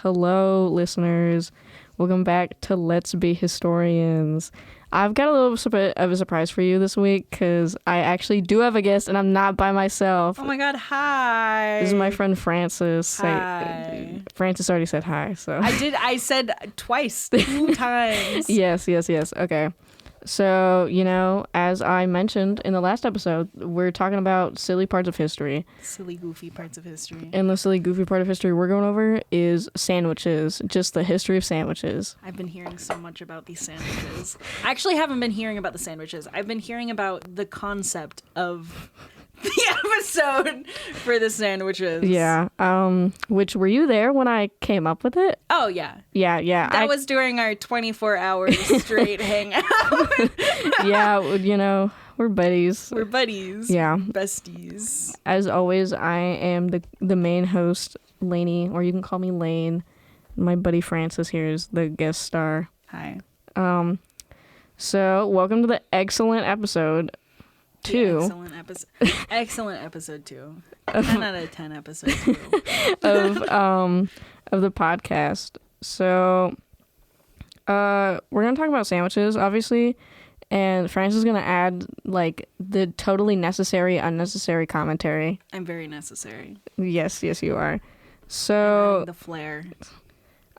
Hello, listeners. Welcome back to Let's Be Historians. I've got a little bit of a surprise for you this week because I actually do have a guest and I'm not by myself. Oh my god, hi. This is my friend Francis. Hi. Francis already said hi, so. I said twice, 2 times. Yes. Okay. So, as I mentioned in the last episode, we're talking about silly parts of history. Silly, goofy parts of history. And the silly, goofy part of history we're going over is sandwiches, just the history of sandwiches. I've been hearing so much about these sandwiches. I actually haven't been hearing about the sandwiches. I've been hearing about the concept of the episode for the sandwiches. Yeah. Which, were you there when I came up with it? Oh, yeah. Yeah. That was during our 24-hour straight hangout. Yeah, we're buddies. We're buddies. Yeah. Besties. As always, I am the main host, Lainey, or you can call me Lane. My buddy Francis here is the guest star. Hi. So, welcome to the excellent episode 2. Excellent episode 2. 10 out of 10 episode 2. of the podcast. So, we're going to talk about sandwiches, obviously. And Francis is going to add, the totally necessary, unnecessary commentary. I'm very necessary. Yes, you are. So... the flair.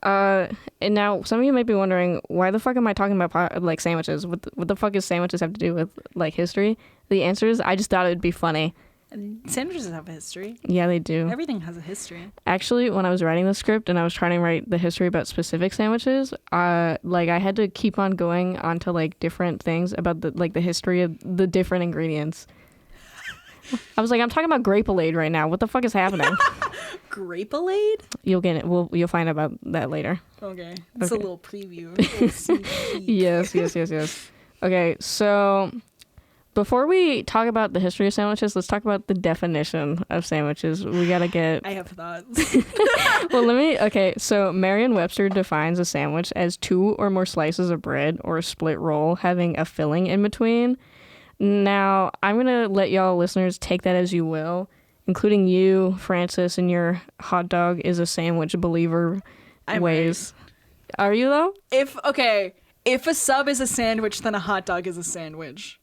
And now, some of you might be wondering, why the fuck am I talking about, sandwiches? What the fuck does sandwiches have to do with, history? The answer is, I just thought it'd be funny. Sandwiches have a history. Yeah, they do. Everything has a history. Actually, when I was writing the script and I was trying to write the history about specific sandwiches, I had to keep on going onto different things about the history of the different ingredients. I was like, I'm talking about grape-a-lade right now. What the fuck is happening? Grape-a-lade? You'll get it. You'll find out about that later. Okay. It's a little preview. A little sneak peek. Yes. Okay, so before we talk about the history of sandwiches, let's talk about the definition of sandwiches. We gotta get... I have thoughts. Okay, so Merriam-Webster defines a sandwich as 2 or more slices of bread or a split roll having a filling in between. Now, I'm gonna let y'all listeners take that as you will, including you, Francis, and your hot dog is a sandwich believer ways. Right. Are you, though? If a sub is a sandwich, then a hot dog is a sandwich.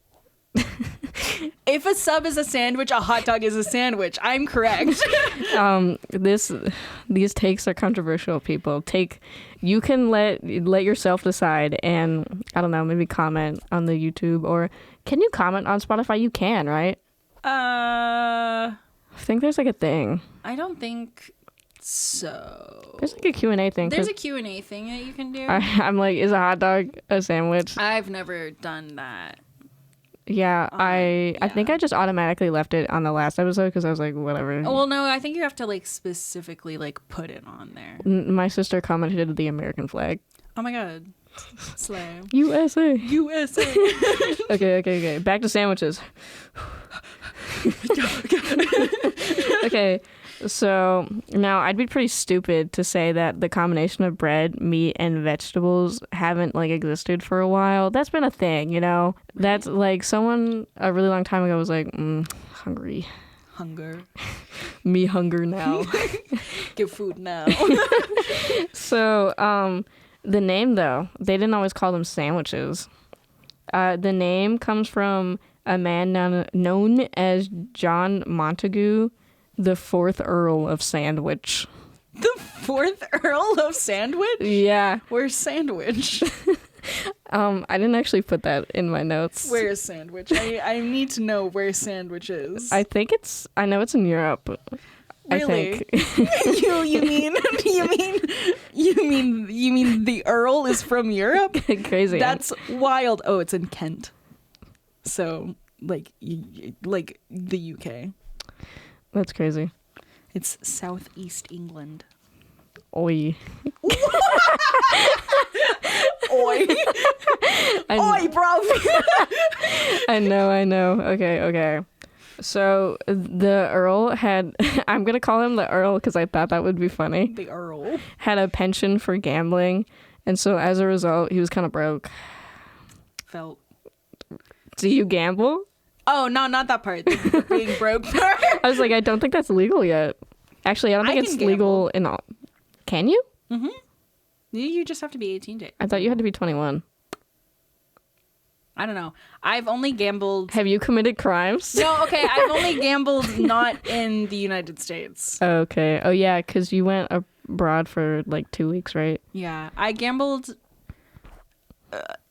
If a sub is a sandwich, a hot dog is a sandwich. I'm correct. These takes are controversial, people. You can let yourself decide, and I don't know, maybe comment on the YouTube, or can you comment on Spotify? You can, right? I think there's a thing. I don't think so. There's a Q&A thing. There's a Q&A thing that you can do. I'm like, is a hot dog a sandwich? I've never done that. Yeah, I think I just automatically left it on the last episode because I was like, whatever. Oh, well, no, I think you have to specifically put it on there. My sister commented the American flag. Oh my god. Slam. USA. Okay. Back to sandwiches. Okay. So now I'd be pretty stupid to say that the combination of bread, meat, and vegetables haven't existed for a while. That's been a thing, Right. That's someone a really long time ago was like, hungry. Hunger. Me hunger now. Get food now. So, the name though, they didn't always call them sandwiches. The name comes from a man known as John Montagu, the 4th Earl of Sandwich. The 4th Earl of Sandwich? Yeah. Where's Sandwich? I didn't actually put that in my notes. Where is Sandwich? I need to know where Sandwich is. I know it's in Europe. Really? I think. you mean the Earl is from Europe? Crazy. That's wild. Oh, it's in Kent. So, like the UK. That's crazy. It's southeast England. Oi. Oi. Oi, bro. I know. Okay. So the Earl had, I'm going to call him the Earl because I thought that would be funny. The Earl. Had a penchant for gambling. And so as a result, he was kind of broke. Felt. Do you gamble? Oh, no, not that part. The being broke part. I was like, I don't think that's legal yet. Actually, I don't think it's legal in all. Can you? You just have to be 18 to. I thought you had to be 21. I don't know. I've only gambled. Have you committed crimes? No, okay. I've only gambled not in the United States. Okay. Oh, yeah, because you went abroad for like 2 weeks, right? Yeah. I gambled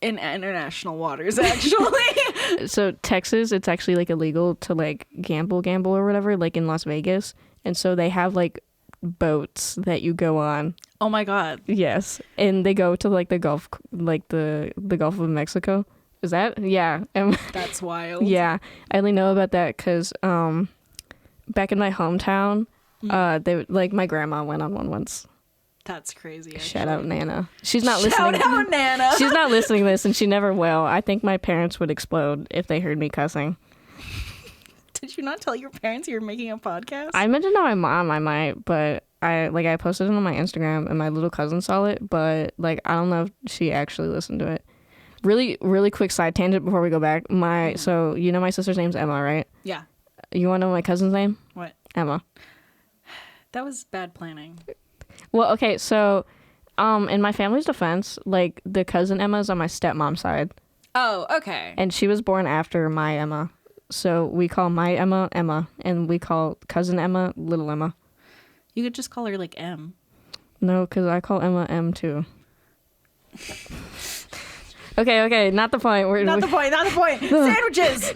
in international waters, actually. So Texas, it's actually like illegal to like gamble or whatever, like in Las Vegas. And so they have like boats that you go on. Oh my God. Yes. And they go to like the Gulf, like the Gulf of Mexico. Is that? Yeah. That's wild. Yeah. I only know about that because back in my hometown, they like my grandma went on one once. That's crazy. Actually. Shout out Nana. She's not listening. Shout out Nana. She's not listening to this, and she never will. I think my parents would explode if they heard me cussing. Did you not tell your parents you were making a podcast? I mentioned to my mom I might, but I posted it on my Instagram, and my little cousin saw it, but like I don't know if she actually listened to it. Really, really quick side tangent before we go back. So you know my sister's name's Emma, right? Yeah. You want to know my cousin's name? What? Emma. That was bad planning. Well, okay, so in my family's defense, like the cousin Emma's on my stepmom's side. Oh, okay. And she was born after my Emma. So we call my Emma, Emma, and we call cousin Emma, little Emma. You could just call her like M. No, because I call Emma M too. Okay, not the point. Not the point. Sandwiches.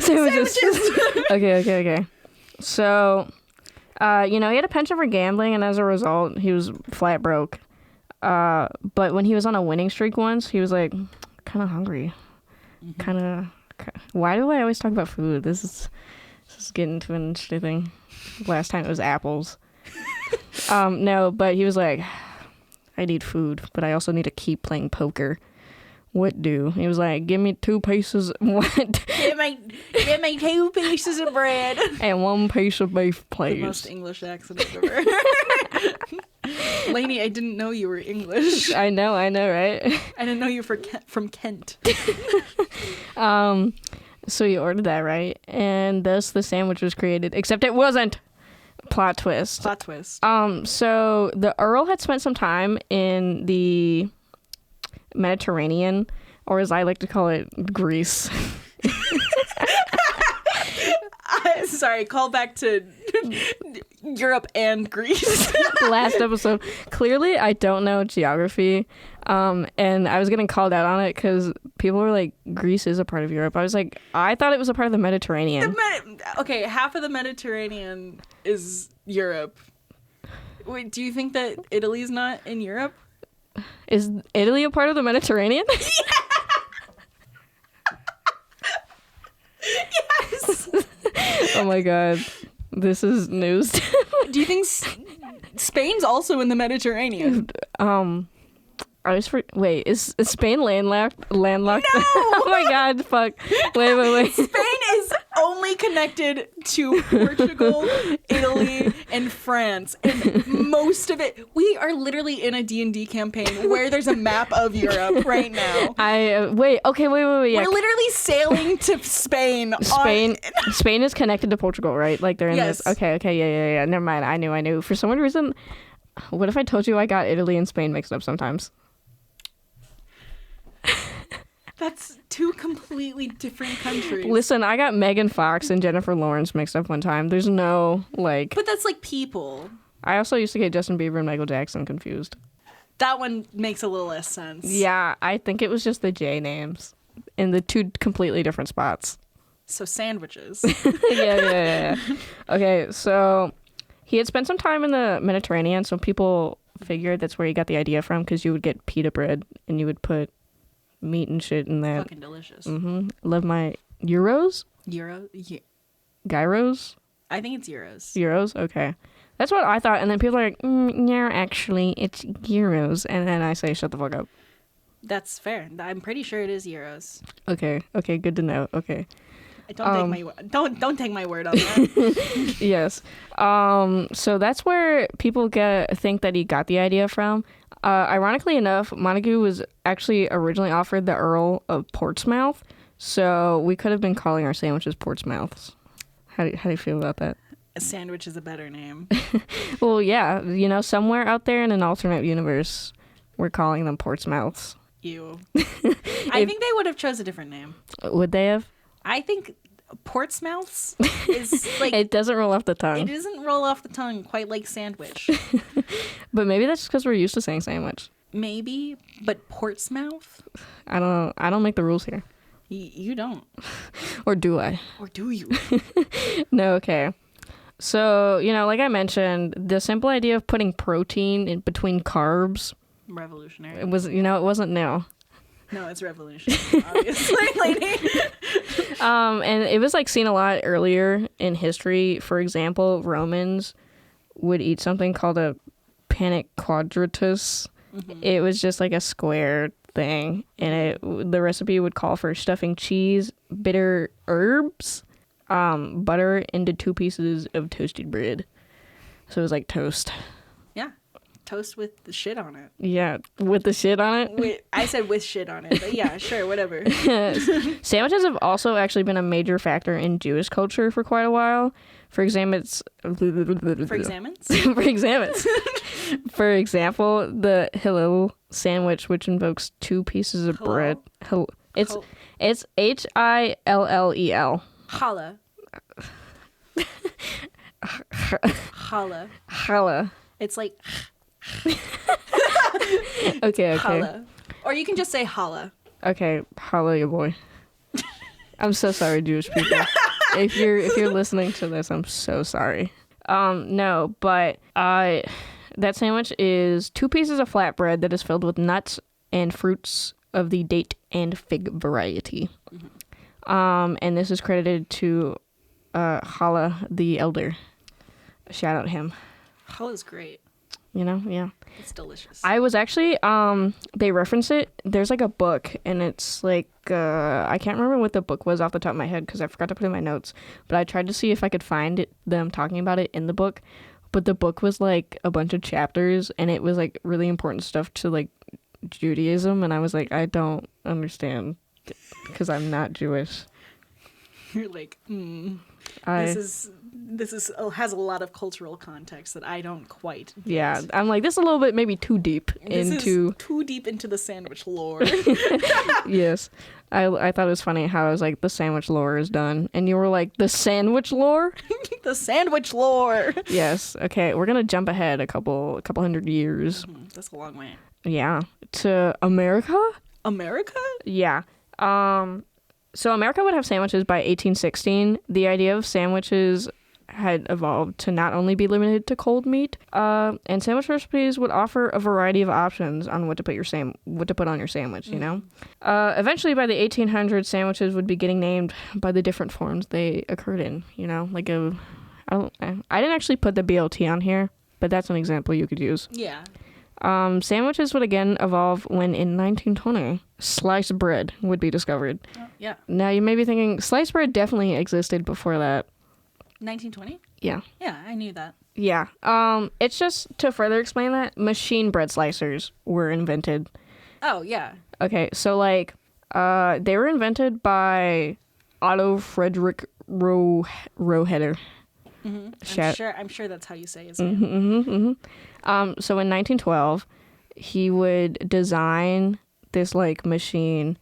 Okay. So, he had a penchant for gambling, and as a result, he was flat broke. But when he was on a winning streak once, he was like, kind of hungry. Why do I always talk about food? This is getting to an interesting thing. Last time it was apples. No, but he was like, I need food, but I also need to keep playing poker. What do? He was like, give me 2 pieces. What? Give me 2 pieces of bread. And 1 piece of beef, please. The most English accent I've ever heard. Lainey, I didn't know you were English. I know, right? I didn't know you were from Kent. So you ordered that, right? And thus the sandwich was created. Except it wasn't. Plot twist. So the Earl had spent some time in the Mediterranean, or as I like to call it, Greece. Sorry, call back to Europe and Greece. Last episode. Clearly, I don't know geography, and I was getting called out on it because people were like, Greece is a part of Europe. I was like, I thought it was a part of the Mediterranean. Okay, half of the Mediterranean is Europe. Wait, do you think that Italy's not in Europe? Is Italy a part of the Mediterranean? Yes. Oh my god. This is news. Do you think Spain's also in the Mediterranean? Wait, is Spain landlocked? No! Oh my god, fuck. Wait. Spain is only connected to Portugal, Italy, and France. And most of it, we are literally in a D&D campaign where there's a map of Europe right now. Wait. Yeah. We're literally sailing to Spain. Spain is connected to Portugal, right? Like they're in Yes. this. Okay, yeah. Never mind. I knew. For some reason, what if I told you I got Italy and Spain mixed up sometimes? That's 2 completely different countries. Listen, I got Megan Fox and Jennifer Lawrence mixed up one time. There's no, like... But that's like people. I also used to get Justin Bieber and Michael Jackson confused. That one makes a little less sense. Yeah, I think it was just the J names in the 2 completely different spots. So sandwiches. Yeah. Okay, so he had spent some time in the Mediterranean, so people figured that's where he got the idea from, because you would get pita bread and you would put meat and shit in that. Fucking delicious. Love my Gyros? Gyros? I think it's Euros. Euros? Okay. That's what I thought. And then people are like, no, actually, it's Euros. And then I say, shut the fuck up. That's fair. I'm pretty sure it is Euros. Okay, good to know. Okay. Don't take my word on that. Yes. So that's where people think that he got the idea from. Ironically enough, Montague was actually originally offered the Earl of Portsmouth, so we could have been calling our sandwiches Portsmouths. How do you feel about that? A sandwich is a better name. Well, yeah, somewhere out there in an alternate universe, We're calling them Portsmouths. Ew. I think they would have chose a different name. Would they have? I think Portsmouths is like... It doesn't roll off the tongue. It doesn't roll off the tongue quite like sandwich. But maybe that's just because we're used to saying sandwich. Maybe, but Portsmouth? I don't know. I don't make the rules here. You don't. Or do I? Or do you? No, okay. So, like I mentioned, the simple idea of putting protein in between carbs... Revolutionary. It was, it wasn't new. No, it's revolutionary, obviously, lady. And it was like seen a lot earlier in history. For example, Romans would eat something called a panic quadratus. Mm-hmm. It was just like a square thing, and the recipe would call for stuffing cheese, bitter herbs, butter into 2 pieces of toasted bread. So it was like toast. Yeah. Toast with the shit on it. Yeah, with the shit on it? I said with shit on it, but yeah, sure, whatever. Sandwiches have also actually been a major factor in Jewish culture for quite a while. For example, For example, the Hillel sandwich, which invokes 2 pieces of bread. It's Hillel. Challah. Challah. Challah. It's like... Okay. Challah. Or you can just say challah. Okay, challah, your boy. I'm so sorry, Jewish people. If you're listening to this, I'm so sorry. No, but that sandwich is 2 pieces of flatbread that is filled with nuts and fruits of the date and fig variety. Mm-hmm. And this is credited to Challah the Elder. Shout out him. Challah's great. Yeah. It's delicious. I was actually, they reference it. There's like a book, and it's like, I can't remember what the book was off the top of my head because I forgot to put it in my notes. But I tried to see if I could find them talking about it in the book. But the book was like a bunch of chapters, and it was like really important stuff to like Judaism. And I was like, I don't understand because I'm not Jewish. You're like, This has a lot of cultural context that I don't quite get. Yeah, I'm like, this is a little bit maybe too deep too deep into the sandwich lore. Yes. I thought it was funny how I was like, the sandwich lore is done. And you were like, the sandwich lore? The sandwich lore. Yes. Okay, we're going to jump ahead a couple hundred years. Mm-hmm. That's a long way. Yeah. To America? America? Yeah. So America would have sandwiches by 1816. The idea of sandwiches had evolved to not only be limited to cold meat, and sandwich recipes would offer a variety of options on what to put on your sandwich. Eventually, by the 1800s, sandwiches would be getting named by the different forms they occurred in. Like I didn't actually put the BLT on here, but that's an example you could use. Yeah. Sandwiches would again evolve when in 1920, sliced bread would be discovered. Yeah. Now you may be thinking, sliced bread definitely existed before that. 1920? Yeah. Yeah, I knew that. Yeah. It's just to further explain that, machine bread slicers were invented. Oh, yeah. Okay, so like, they were invented by Otto Frederick Roheder. Mm-hmm. I'm sure that's how you say his name. So in 1912, he would design this like machine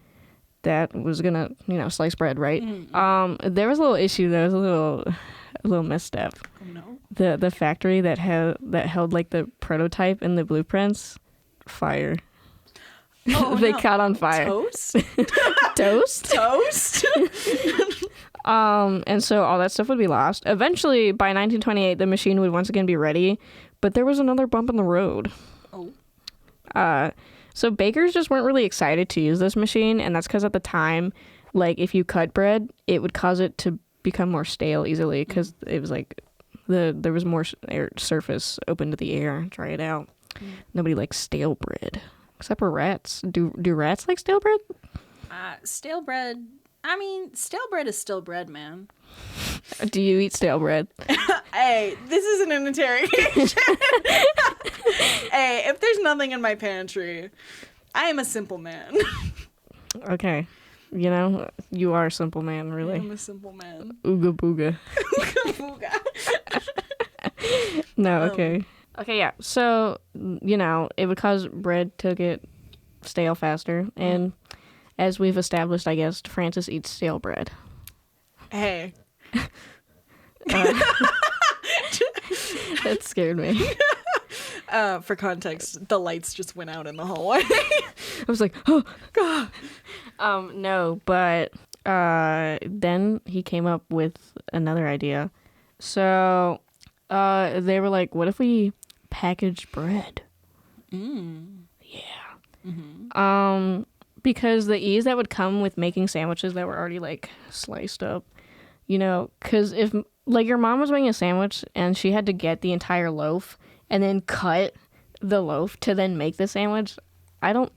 that was gonna, slice bread, right? Mm-hmm. There was a little issue. There was a little misstep. Oh no! The factory that held like the prototype and the blueprints, fire. Oh, they no. caught on fire. Toast. Toast. And so all that stuff would be lost. Eventually, by 1928, the machine would once again be ready, but there was another bump in the road. Oh. So bakers just weren't really excited to use this machine, and that's because at the time, like if you cut bread, it would cause it to become more stale easily because it was like there was more air surface open to the air, dry it out. Nobody likes stale bread except for rats. Do rats like stale bread? Stale bread. I mean, stale bread is still bread, man. Do you eat stale bread? Hey, this isn't an interrogation. Hey, if there's nothing in my pantry, I am a simple man. Okay. You are a simple man, really. I'm a simple man. Ooga booga. Ooga booga. No, okay. Okay, yeah. So, it would cause bread to get stale faster. And as we've established, I guess, Francis eats stale bread. Hey. That scared me. For context, the lights just went out in the hallway. I was like, oh, God. No, but then he came up with another idea. So they were like, what if we package bread? Yeah. Because the ease that would come with making sandwiches that were already like sliced up, because if like your mom was making a sandwich and she had to get the entire loaf and then cut the loaf to then make the sandwich, I don't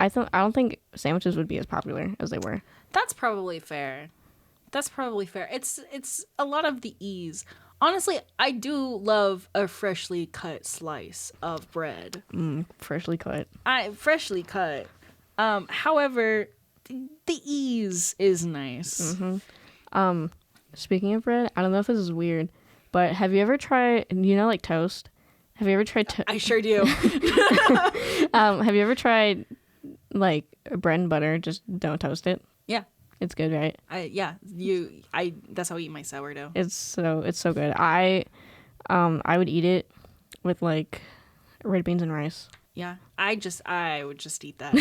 think sandwiches would be as popular as they were. That's probably fair. It's a lot of the ease. Honestly, I do love a freshly cut slice of bread. Freshly cut. Freshly cut. However, the ease is nice. Speaking of bread, I don't know if this is weird, but have you ever tried, like toast? Have you ever tried I sure do. have you ever tried like bread and butter, just don't toast it? Yeah. It's good, right? That's how I eat my sourdough. It's so good. I would eat it with like red beans and rice. Yeah. I would just eat that.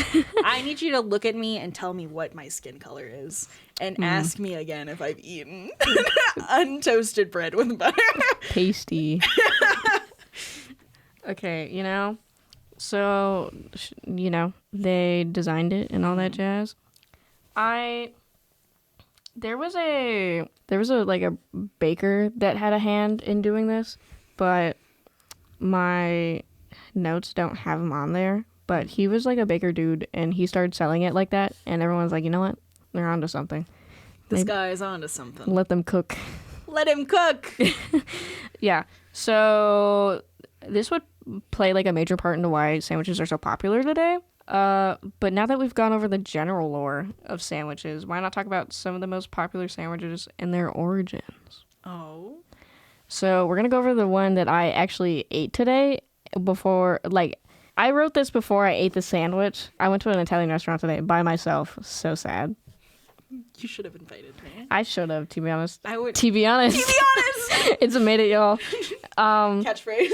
I need you to look at me and tell me what my skin color is and ask me again if I've eaten untoasted bread with butter. Pasty. Okay, so, they designed it and all that jazz. There was a like a baker that had a hand in doing this, but my notes don't have him on there. But he was like a baker dude, and he started selling it like that, and everyone's like, you know what? They're onto something. This guy is onto something. Let them cook. Let him cook. Yeah. So this would play like a major part into why sandwiches are so popular today. But now that we've gone over the general lore of sandwiches, why not talk about some of the most popular sandwiches and their origins? Oh. So we're going to go over the one that I actually ate today before, like, I wrote this before I ate the sandwich. I went to an Italian restaurant today by myself. So sad. You should have invited me. I should have, to be honest. I would. To be honest. It's a made it, y'all. Catchphrase.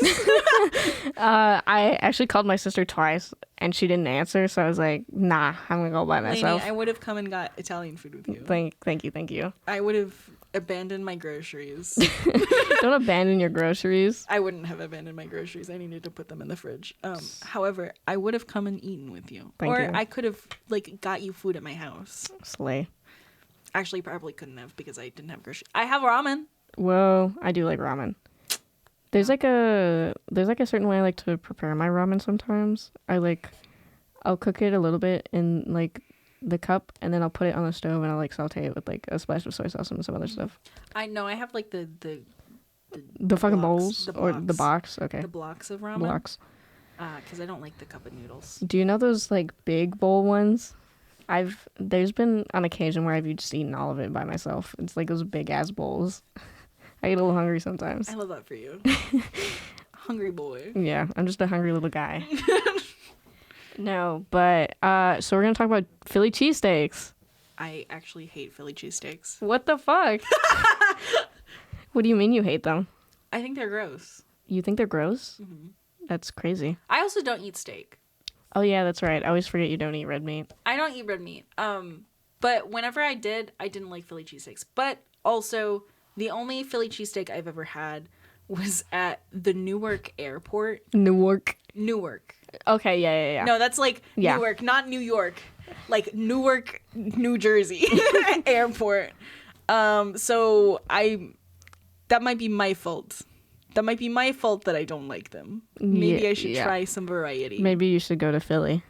I actually called my sister twice, and she didn't answer, so I was like, nah, I'm going to go by myself. Lainey, I would have come and got Italian food with you. Thank you. I would have abandoned my groceries. Don't abandon your groceries. I wouldn't have abandoned my groceries. I needed to put them in the fridge. However, I would have come and eaten with you. Thank you. I could have, got you food at my house. Slay. Actually, probably couldn't have because I didn't have groceries. I have ramen. Whoa, I do like ramen. There's like a certain way I like to prepare my ramen sometimes. I'll cook it a little bit in like the cup, and then I'll put it on the stove and I'll like saute it with like a splash of soy sauce and some other stuff. I know I have like the fucking blocks, bowls or the box. Okay. The blocks of ramen. Blocks. Because I don't like the cup of noodles. Do you know those like big bowl ones? There's been on occasion where I've just eaten all of it by myself. It's like those big ass bowls. I get a little hungry sometimes. I love that for you. Hungry boy. Yeah, I'm just a hungry little guy. No, but so we're gonna talk about Philly cheesesteaks. I actually hate Philly cheesesteaks. What the fuck? What do you mean you hate them? I think they're gross. You think they're gross? Mm-hmm. That's crazy. I also don't eat steak. Oh yeah, that's right. I always forget you don't eat red meat. I don't eat red meat. But whenever I did, I didn't like Philly cheesesteaks. But also, the only Philly cheesesteak I've ever had was at the Newark airport. Newark. Okay, yeah. No, that's like Newark, not New York. Like Newark, New Jersey airport. So that might be my fault. That might be my fault that I don't like them. Maybe I should try some variety. Maybe you should go to Philly.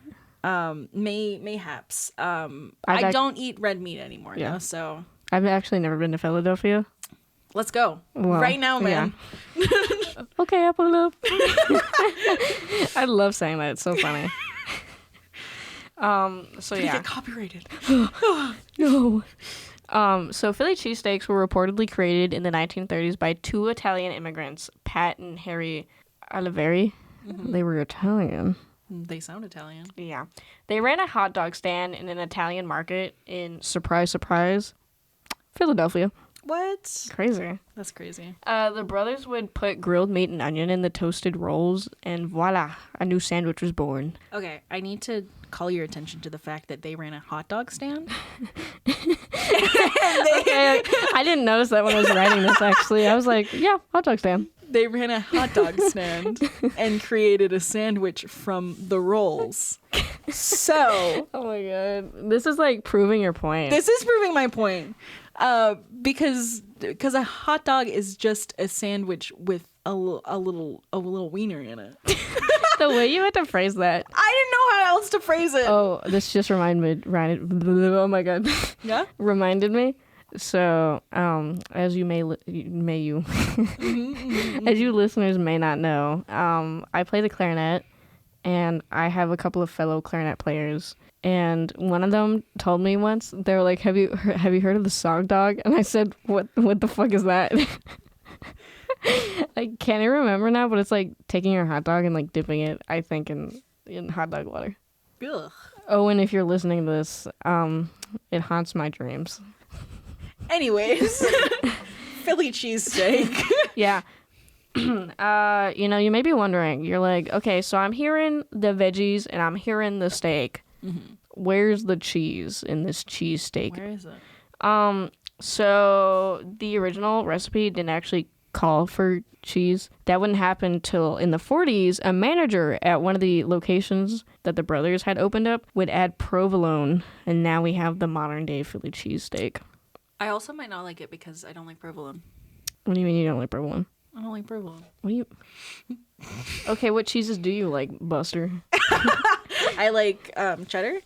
Mayhaps. I don't eat red meat anymore now, so I've actually never been to Philadelphia. Let's go. Well, right now, man. Yeah. Okay, I'll pull up. I love saying that. It's so funny. So yeah. Get copyrighted. No. So Philly cheesesteaks were reportedly created in the 1930s by two Italian immigrants, Pat and Harry Oliveri. They were Italian. They sound Italian. Yeah. They ran a hot dog stand in an Italian market in, surprise, surprise, Philadelphia. What? Crazy. That's crazy. The brothers would put grilled meat and onion in the toasted rolls, and voila, a new sandwich was born. Okay, I need to call your attention to the fact that they ran a hot dog stand. Okay, I didn't notice that when I was writing this, actually. I was like, yeah, hot dog stand. They ran a hot dog stand and created a sandwich from the rolls. So, Oh my god. This is like proving your point. this is proving my point. Because a hot dog is just a sandwich with a little wiener in it. The way you had to phrase that. I didn't know how else to phrase it. Oh, this just reminded oh my god. Yeah? Reminded me. So, as you as you listeners may not know, I play the clarinet, and I have a couple of fellow clarinet players. And one of them told me once, they were like, "Have you heard of the sog dog?" And I said, "What the fuck is that?" I can't even remember now, but it's like taking your hot dog and like dipping it, I think, in hot dog water. Ugh. Oh, and if you're listening to this, it haunts my dreams. Anyways, Philly cheesesteak. Yeah. You may be wondering, you're like, okay, so I'm hearing the veggies and I'm hearing the steak. Mm-hmm. Where's the cheese in this cheesesteak? Where is it? So the original recipe didn't actually call for cheese. That wouldn't happen till in the 40s. A manager at one of the locations that the brothers had opened up would add provolone, and now we have the modern day Philly cheesesteak. I also might not like it because I don't like provolone. What do you mean you don't like provolone? I don't like provolone. What do you... Okay, what cheeses do you like, Buster? I like cheddar.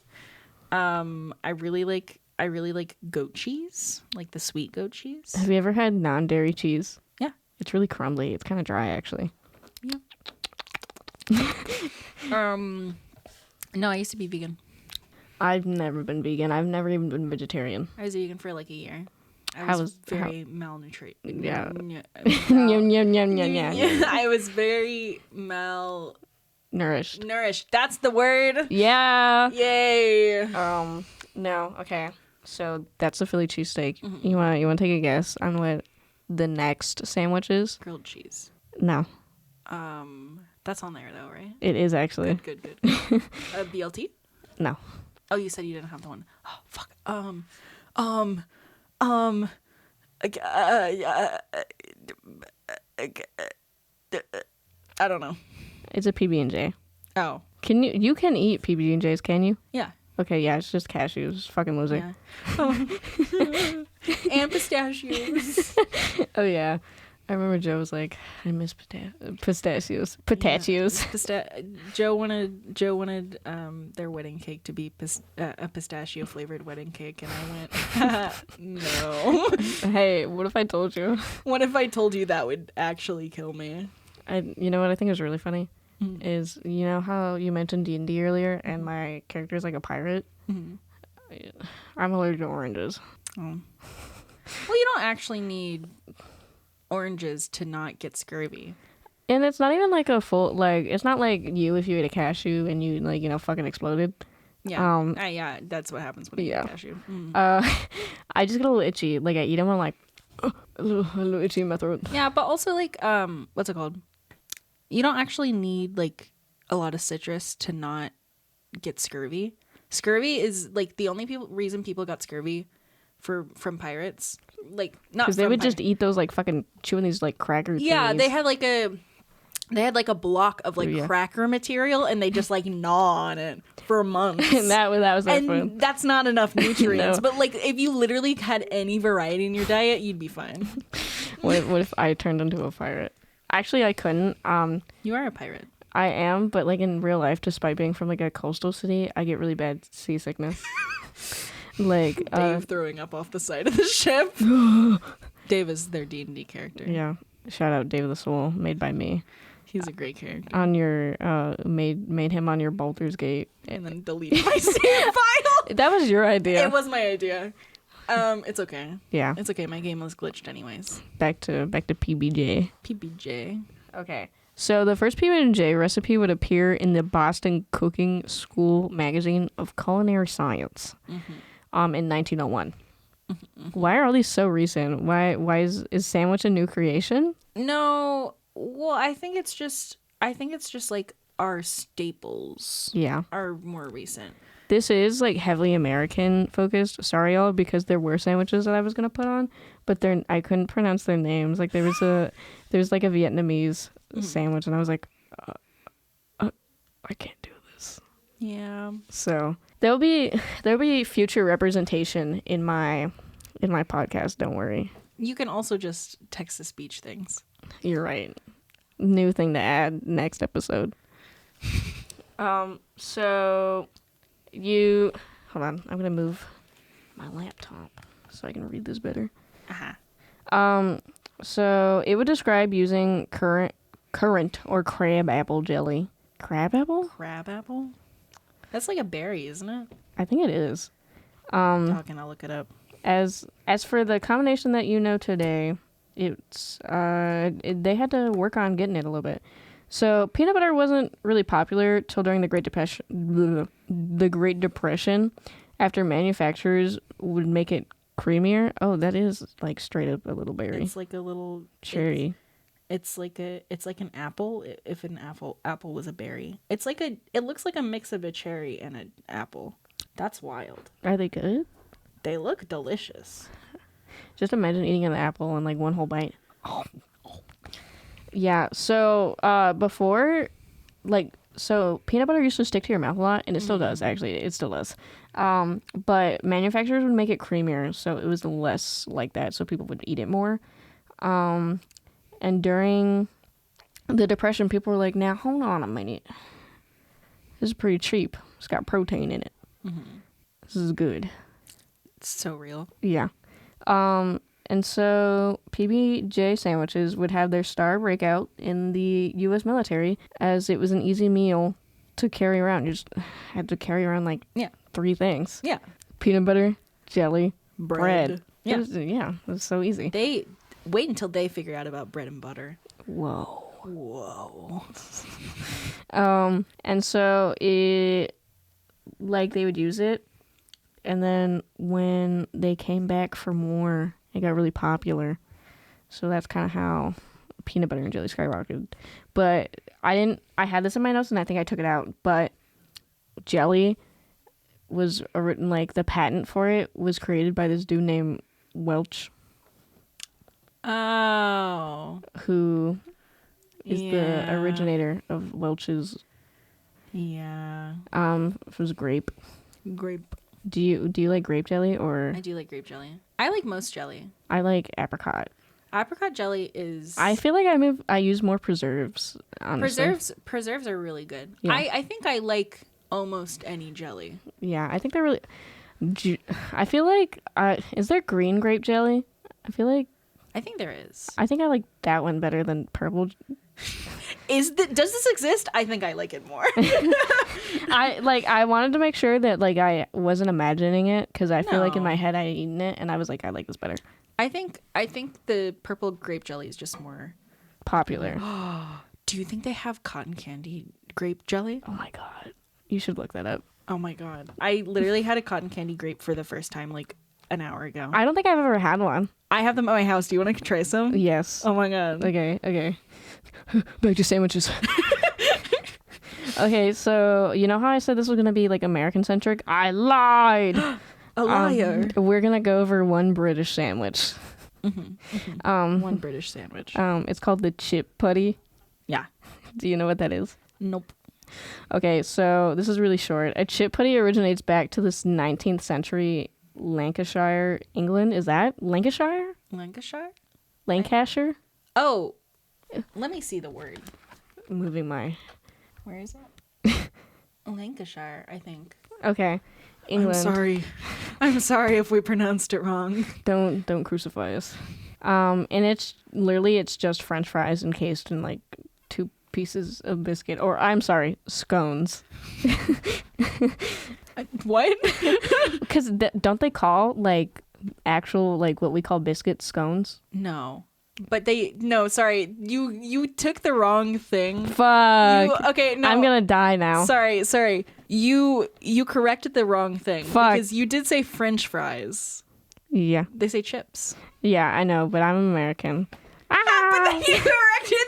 I really like goat cheese, like the sweet goat cheese. Have you ever had non-dairy cheese? Yeah. It's really crumbly. It's kind of dry, actually. Yeah. No, I used to be vegan. I've never been vegan. I've never even been vegetarian. I was vegan for like a year. How I was was- very malnutrited. Yeah. Mal- Yum, yum, yum, yum, yum. I was very malnourished. Nourished. That's the word. Yeah. Yay. No. Okay. So that's the Philly cheesesteak. Mm-hmm. You wanna take a guess on what the next sandwich is? Grilled cheese. No, That's on there though, right? it is actually. Good. BLT? No. Oh, you said you didn't have the one. Oh, fuck. I don't know. It's a PB&J. Oh, You can eat PB&Js, can you? yeah. Okay, yeah, it's just cashews. Fucking loser. Yeah. And pistachios. Oh yeah. I remember Joe was like, I miss pistachios. Pitachios. Joe wanted their wedding cake to be a pistachio flavored wedding cake, and I went, no. Hey, what if I told you? What if I told you that would actually kill me? You know what I think is really funny? Mm. Is, you know how you mentioned D&D earlier and my character is like a pirate? Mm. I'm allergic to oranges. Oh. Well, you don't actually need oranges to not get scurvy. And it's not even like a full, like, it's not like you if you ate a cashew and you, like, fucking exploded. Yeah. Yeah, that's what happens when you eat cashew. Mm. I just get a little itchy. Like, I eat them and I'm like, a little itchy in my throat. Yeah, but also, like, what's it called? You don't actually need, like, a lot of citrus to not get scurvy. Scurvy is, like, the only reason people got scurvy from pirates. Like, not because they would just eat those, like, fucking chewing these, like, cracker Yeah, thingies. they had like a block of like cracker material, and they just like gnaw on it for months. And that was their and food. that's not enough nutrients. No. But like, if you literally had any variety in your diet, you'd be fine. What if I turned into a pirate? Actually, I couldn't. You are a pirate. I am, but like in real life, despite being from like a coastal city, I get really bad seasickness. Like Dave throwing up off the side of the ship. Dave is their D&D character. Yeah. Shout out Dave the Soul, made by me. He's a great character. On your made him on your Baldur's Gate. And then deleted my save file. That was your idea. It was my idea. It's okay. Yeah. It's okay. My game was glitched anyways. Back to PBJ. PBJ. Okay. So the first PB&J recipe would appear in the Boston Cooking School magazine of culinary science in 1901. Why are all these so recent? Why is sandwich a new creation? No, well, I think it's just like our staples. Yeah. Are more recent. This is like heavily American focused. Sorry, y'all, because there were sandwiches that I was gonna put on, but I couldn't pronounce their names. Like there's like a Vietnamese sandwich, and I was like, I can't do this. Yeah. So there'll be future representation in my podcast. Don't worry. You can also just text to speech things. You're right. New thing to add next episode. So hold on. I'm gonna move my laptop so I can read this better. So it would describe using currant or crab apple jelly. Crab apple? Crab apple? That's like a berry, isn't it? I think it is. Talking, I'll look it up. As for the combination that you know today, it's they had to work on getting it a little bit. So peanut butter wasn't really popular till during the Great Depression. The Great Depression, after manufacturers would make it creamier. Oh, that is like straight up a little berry. It's like a little cherry. It's like an apple. If an apple was a berry, it looks like a mix of a cherry and an apple. That's wild. Are they good? They look delicious. Just imagine eating an apple in like one whole bite. Yeah. So before, so peanut butter used to stick to your mouth a lot, and it still does. Actually, it still does. But manufacturers would make it creamier, so it was less like that, so people would eat it more. And during the Depression, people were like, "Now hold on a minute. This is pretty cheap. It's got protein in it. This is good." It's so real. Yeah. And so PB&J sandwiches would have their star breakout in the U.S. military, as it was an easy meal to carry around. You just had to carry around three things. Yeah. Peanut butter, jelly, bread. Yeah. It was so easy. They wait until they figure out about bread and butter. Whoa. And so they would use it, and then when they came back for more, it got really popular. So that's kind of how peanut butter and jelly skyrocketed. But I had this in my notes and I think I took it out, but jelly was written, the patent for it was created by this dude named Welch. Oh. Who is the originator of Welch's. Yeah. It was grape. Grape. Do you like grape jelly or? I do like grape jelly. I like most jelly. I like apricot. Apricot jelly is. I feel like I use more preserves. Honestly. Preserves are really good. Yeah. I think I like almost any jelly. Yeah, I think they're really. I feel like is there green grape jelly? I think there is. I think I like that one better than purple. Does this exist? I think I like it more. I wanted to make sure that I wasn't imagining it, because I feel like in my head I had eaten it and I was like, I like this better. I think the purple grape jelly is just more popular. Do you think they have cotton candy grape jelly? Oh my god, you should look that up. Oh my god, I literally had a cotton candy grape for the first time an hour ago. I don't think I've ever had one. I have them at my house. Do you want to try some? Yes. Oh my god. Okay. Back to sandwiches. Okay, so you know how I said this was gonna be American centric? I lied. A liar. We're gonna go over one British sandwich. One British sandwich. It's called the chip putty. Yeah. Do you know what that is? Nope. Okay, so this is really short. A chip putty originates back to this 19th century Lancashire, England. Is that Lancashire? Lancashire? Oh, let me see the word. Moving my. Where is it? Lancashire, I think. Okay, England. I'm sorry if we pronounced it wrong. Don't crucify us. And it's just French fries encased in 2 pieces of biscuit, or I'm sorry, scones. What? Because don't they call actual what we call biscuits scones? No. But sorry. You took the wrong thing. Fuck. Okay, no. I'm gonna die now. Sorry. You corrected the wrong thing. Fuck. Because you did say French fries. Yeah. They say chips. Yeah, I know, but I'm American. But then you corrected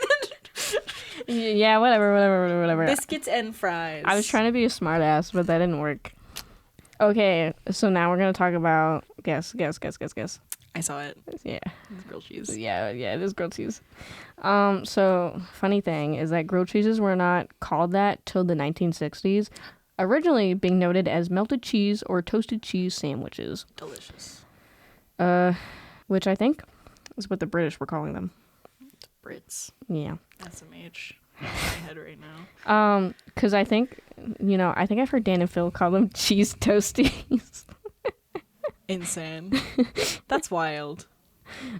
the Yeah, whatever. biscuits and fries. I was trying to be a smart ass, but that didn't work. Okay, so now we're gonna talk about guess. I saw it. Yeah. It's grilled cheese. Yeah, it is grilled cheese. So funny thing is that grilled cheeses were not called that till the 1960s, originally being noted as melted cheese or toasted cheese sandwiches. Delicious. Which I think is what the British were calling them. Brits. Yeah. SMH. In my head right now. Because I think I've heard Dan and Phil call them cheese toasties. Insane. That's wild.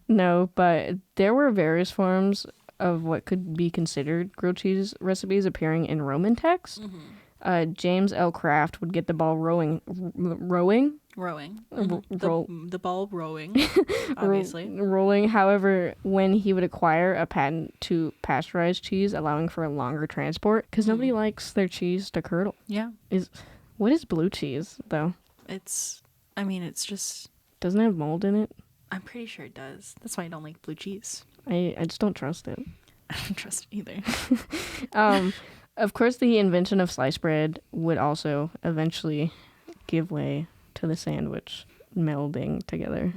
No, but there were various forms of what could be considered grilled cheese recipes appearing in Roman texts. Mm-hmm. James L. Kraft would get the ball rowing. Mm-hmm. The ball rowing, obviously. Rolling. However, when he would acquire a patent to pasteurize cheese, allowing for a longer transport, because nobody likes their cheese to curdle. Yeah. What is blue cheese, though? It's just... Doesn't it have mold in it? I'm pretty sure it does. That's why I don't like blue cheese. I just don't trust it. I don't trust it either. Of course, the invention of sliced bread would also eventually give way to the sandwich melding together.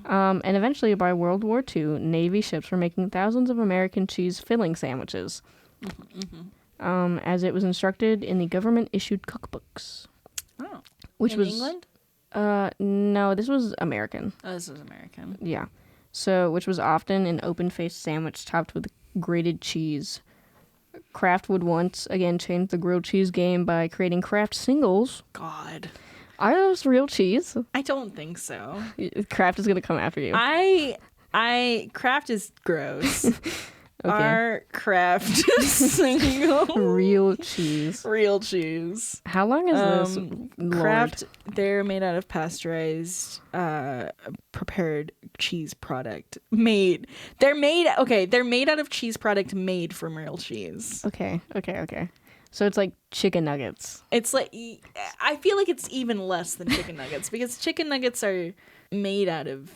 And eventually, by World War II, Navy ships were making thousands of American cheese filling sandwiches, as it was instructed in the government-issued cookbooks. Oh. Which was England? No, this was American. Oh, this was American. Yeah. So, which was often an open-faced sandwich topped with grated cheese. Kraft would once again change the grilled cheese game by creating Kraft singles. God. Are those real cheese? I don't think so. Kraft is gonna come after you. Kraft is gross. Okay. Our Kraft single. Real cheese. Real cheese. How long is this? Kraft, they're made out of pasteurized, prepared cheese product. They're made out of cheese product made from real cheese. Okay. So it's like chicken nuggets. It's like, I feel like it's even less than chicken nuggets because chicken nuggets are made out of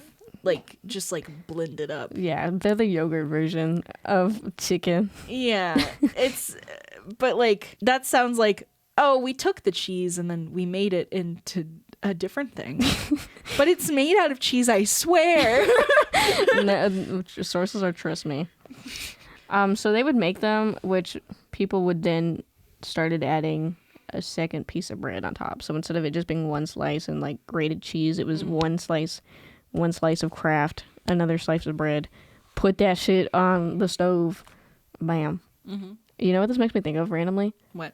just blended up. Yeah, they're the yogurt version of chicken. Yeah, but that sounds like, oh, we took the cheese and then we made it into a different thing. But it's made out of cheese, I swear. No, sources are trust me. So they would make them, which people would then started adding a second piece of bread on top. So instead of it just being one slice and grated cheese, it was one slice of Kraft, another slice of bread. Put that shit on the stove. Bam. Mm-hmm. You know what this makes me think of randomly? What?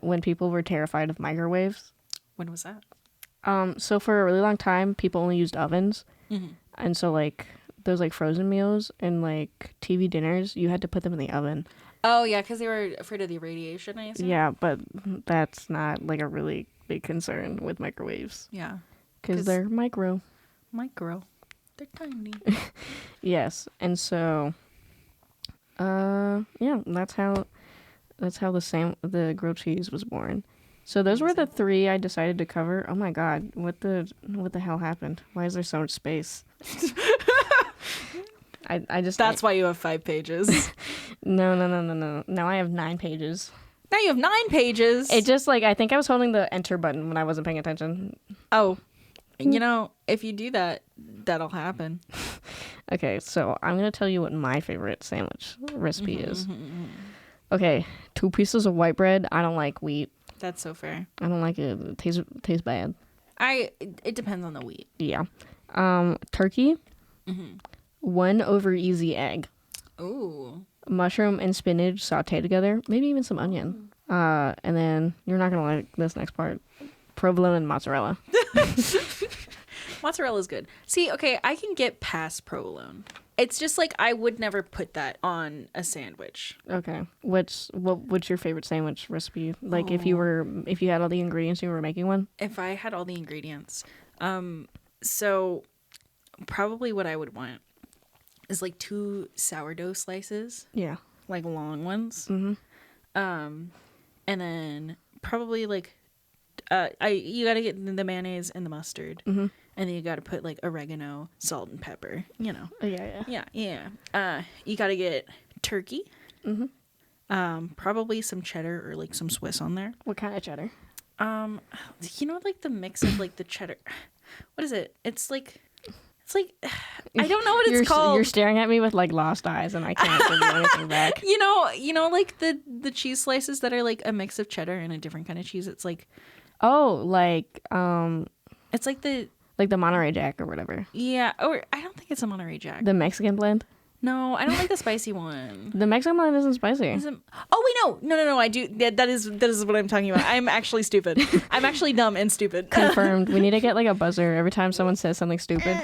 When people were terrified of microwaves. When was that? So for a really long time, people only used ovens. Mm-hmm. And so those frozen meals and TV dinners, you had to put them in the oven. Oh yeah, because they were afraid of the radiation, I assume. Yeah, but that's not a really big concern with microwaves. Yeah. Because they're micro. They're tiny. Yes, and so that's how the grilled cheese was born. So those were the three I decided to cover. Oh my god, what the hell happened? Why is there so much space? That's why you have 5 pages. No. Now I have 9 pages. Now you have 9 pages. It just I think I was holding the enter button when I wasn't paying attention. Oh. If you do that, that'll happen. Okay, so I'm going to tell you what my favorite sandwich recipe is. Okay, 2 pieces of white bread. I don't like wheat. That's so fair. I don't like it. It tastes bad. It depends on the wheat. Yeah. Turkey. 1 over easy egg. Ooh. Mushroom and spinach sauteed together. Maybe even some onion. And then you're not going to like this next part. Provolone and mozzarella. Mozzarella's good. See, okay, I can get past provolone. It's just I would never put that on a sandwich. Okay. What's your favorite sandwich recipe? If you had all the ingredients, you were making one? If I had all the ingredients. So probably what I would want is like 2 sourdough slices, Yeah. like long ones. Mm-hmm. And then probably like you gotta get the mayonnaise and the mustard, Mm-hmm. and then you gotta put like oregano, salt, and pepper. You know. Oh, yeah. Yeah. You gotta get turkey. Mm-hmm. Probably some cheddar or like some Swiss on there. What kind of cheddar? Like the mix of like the cheddar. What is it? It's like I don't know what it's called. You're staring at me with like lost eyes, and I can't give you anything back. Like the cheese slices that are like a mix of cheddar and a different kind of cheese. It's like, Oh, like it's like the Monterey Jack or whatever. yeah. Or I don't think it's a Monterey Jack. The Mexican blend. No, I don't like the spicy one. The Mexican blend isn't spicy. Oh wait, no. I do. That is what I'm talking about. I'm actually stupid. I'm actually dumb and stupid. Confirmed. We need to get like a buzzer every time someone says something stupid.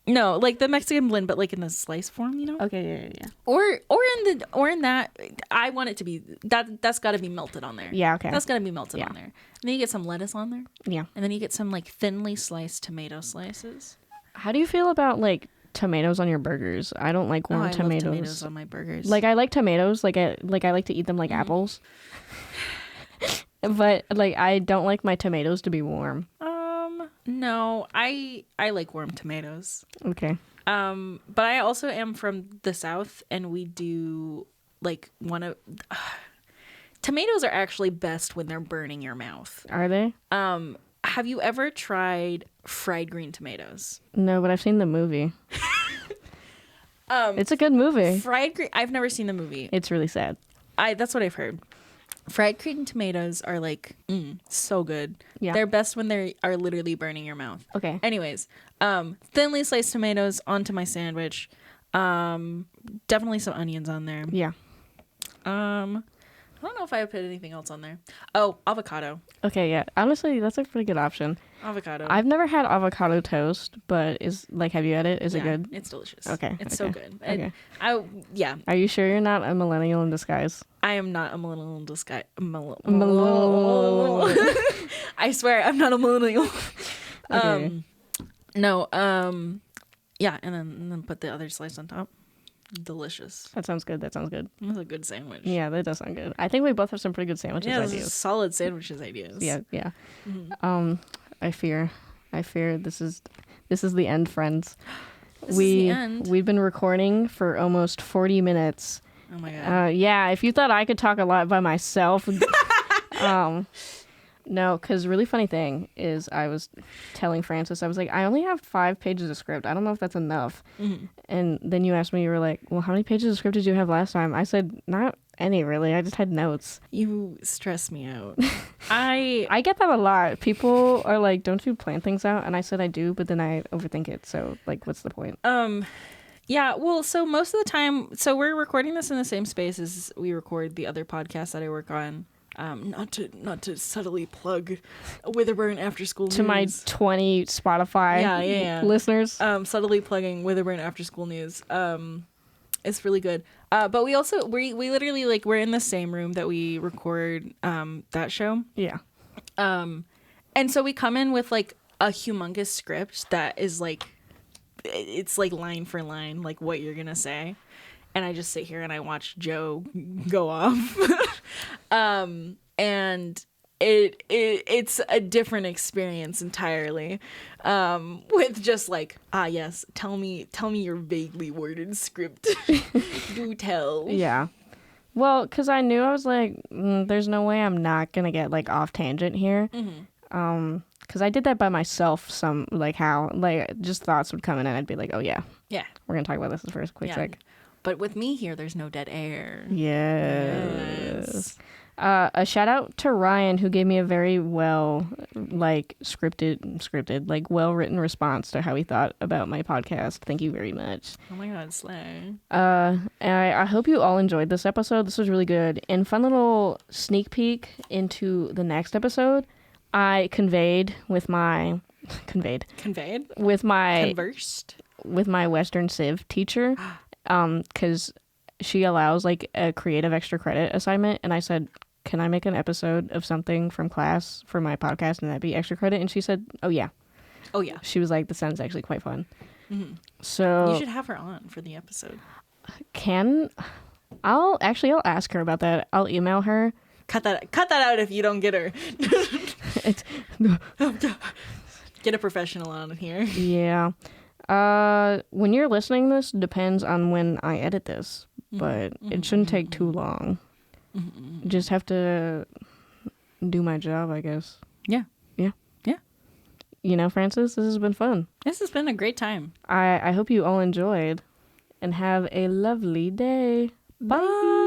No, like the Mexican blend, but like in the slice form, you know. Okay, yeah. Or in that, I want it to be that's got to be melted on there. Yeah, okay. That's got to be melted Yeah. on there. And then you get some lettuce on there. Yeah. And then you get some like thinly sliced tomato slices. How do you feel about like tomatoes on your burgers? I don't like warm I tomatoes. love tomatoes on my burgers. Like I like tomatoes. Like I like to eat them like apples. But like I don't like my tomatoes to be warm. No, I like warm tomatoes. Okay. But I also am from the South, and we do like tomatoes are actually best when they're burning your mouth. Are they? Have you ever tried fried green tomatoes? No, but I've seen the movie. It's a good movie. Fried green. I've never seen the movie. It's really sad. That's what I've heard. Fried green tomatoes are like so good. Yeah. They're best when they are literally burning your mouth. Okay. Anyways, thinly sliced tomatoes onto my sandwich. Definitely some onions on there. Yeah. I don't know if I would put anything else on there. Oh, avocado. Okay, yeah. Honestly, that's a pretty good option. Avocado. I've never had avocado toast, but have you had it? Is it good? It's delicious. Okay. It's so good. Okay. Yeah. Are you sure you're not a millennial in disguise? I am not a millennial in disguise. Millennial. I swear, I'm not a millennial. Okay. No. Yeah, and then put the other slice on top. Delicious. That sounds good. That's a good sandwich. Yeah, that does sound good. I think we both have some pretty good sandwiches Yeah, ideas. solid sandwiches ideas. Yeah. Mm-hmm. I fear this is the end, friends. This is the end. We've been recording for almost 40 minutes. Oh my god. Yeah, if you thought I could talk a lot by myself, no, because really funny thing is I was telling Francis, I was like, I only have 5 pages of script. I don't know if that's enough. Mm-hmm. And then you asked me, you were like, well, how many pages of script did you have last time? I said, not any, really. I just had notes. You stress me out. I get that a lot. People are like, don't you plan things out? And I said I do, but then I overthink it. So, like, what's the point? Yeah, well, so most of the time, so we're recording this in the same space as we record the other podcast that I work on. Not to subtly plug Witherburn After School News. To my 20 Spotify listeners. Subtly plugging Witherburn After School News. It's really good. But we also, we literally, like, we're in the same room that we record that show. Yeah. And so we come in with, like, a humongous script that is, like, it's, like, line for line, like, what you're gonna say. And I just sit here and I watch Joe go off. And it's a different experience entirely. With just like, yes, tell me your vaguely worded script. Do tell. Yeah. Well, because I knew I was like, there's no way I'm not going to get like off tangent here. Mm-hmm. Because I did that by myself just thoughts would come in and I'd be like, oh yeah. Yeah. We're going to talk about this for a quick sec. But with me here, there's no dead air. Yes. A shout out to Ryan, who gave me a very well, like, scripted, like, well-written response to how he thought about my podcast. Thank you very much. Oh my god, slay. And I hope you all enjoyed this episode. This was really good. And fun little sneak peek into the next episode, I conveyed with my Conversed? With my Western Civ teacher. Because she allows like a creative extra credit assignment, and I said, can I make an episode of something from class for my podcast and that be extra credit? And she said, oh yeah. Oh yeah. She was like, this sounds actually quite fun. So You should have her on for the episode. I'll ask her about that. I'll email her. Cut that out if you don't get her. It's, Get a professional on here. yeah. When you're listening, this depends on when I edit this, but it shouldn't take too long. Just have to do my job, I guess. Yeah. Yeah. Yeah. You know, Francis, this has been fun. This has been a great time. I hope you all enjoyed and have a lovely day. Bye.